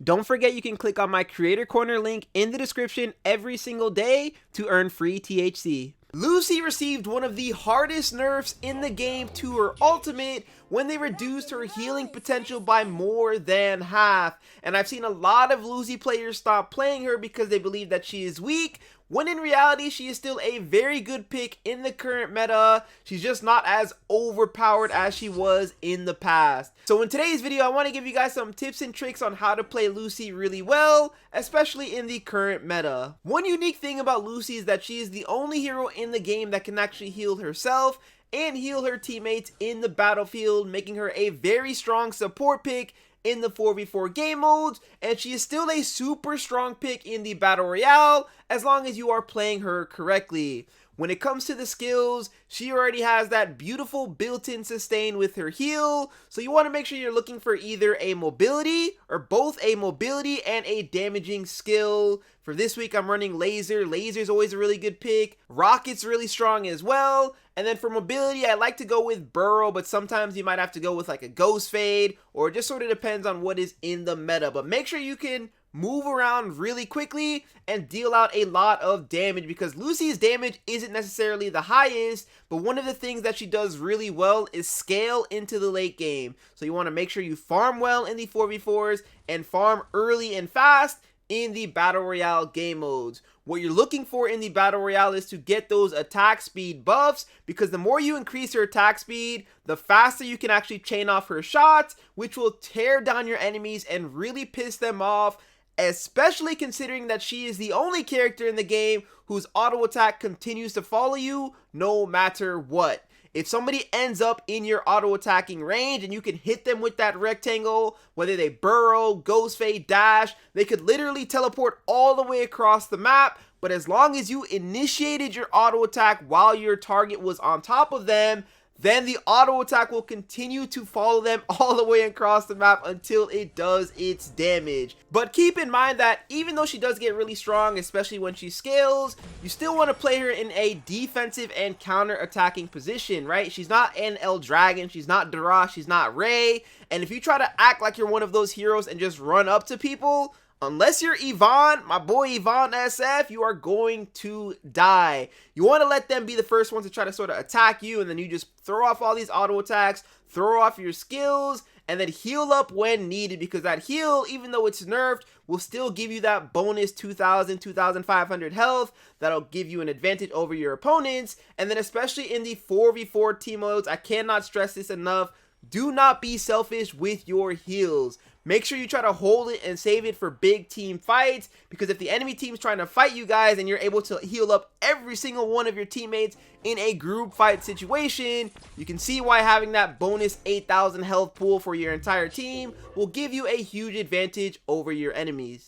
Don't forget you can click on my Creator Corner link in the description every single day to earn free THC. Lucy received one of the hardest nerfs in the game to her ultimate when they reduced her healing potential by more than half. And I've seen a lot of Lucy players stop playing her because they believe that she is weak, when in reality she is still a very good pick in the current meta. She's just not as overpowered as she was in the past. So in today's video, I want to give you guys some tips and tricks on how to play Lucy really well, especially in the current meta. One unique thing about Lucy is that she is the only hero in the game that can actually heal herself and heal her teammates in the battlefield, making her a very strong support pick in the 4v4 game modes, and she is still a super strong pick in the battle royale as long as you are playing her correctly. When it comes to the skills, she already has that beautiful built-in sustain with her heal, so you want to make sure you're looking for either a mobility or both a mobility and a damaging skill. For this week, I'm running Laser. Laser's always a really good pick. Rocket's really strong as well. And then for mobility, I like to go with Burrow, but sometimes you might have to go with like a Ghost Fade, or it just sort of depends on what is in the meta. But make sure you can move around really quickly and deal out a lot of damage, because Lucy's damage isn't necessarily the highest, but one of the things that she does really well is scale into the late game. So you want to make sure you farm well in the 4v4s and farm early and fast in the battle royale game modes. What you're looking for in the battle royale is to get those attack speed buffs, because the more you increase your attack speed, the faster you can actually chain off her shots, which will tear down your enemies and really piss them off, especially considering that she is the only character in the game whose auto attack continues to follow you no matter what. If somebody ends up in your auto attacking range and you can hit them with that rectangle, whether they burrow, ghost fade, dash, they could literally teleport all the way across the map. But as long as you initiated your auto attack while your target was on top of them, then the auto attack will continue to follow them all the way across the map until it does its damage. But keep in mind that even though she does get really strong, especially when she scales, you still want to play her in a defensive and counter attacking position, right? She's not an El Dragon, she's not Dara, she's not Ray, and if you try to act like you're one of those heroes and just run up to people, unless you're Yvonne, my boy Yvonne SF, you are going to die. You want to let them be the first ones to try to sort of attack you, and then you just throw off all these auto attacks, throw off your skills, and then heal up when needed, because that heal, even though it's nerfed, will still give you that bonus 2,000, 2,500 health that'll give you an advantage over your opponents. And then especially in the 4v4 team modes, I cannot stress this enough, do not be selfish with your heals. Make sure you try to hold it and save it for big team fights, because if the enemy team's trying to fight you guys and you're able to heal up every single one of your teammates in a group fight situation, you can see why having that bonus 8,000 health pool for your entire team will give you a huge advantage over your enemies.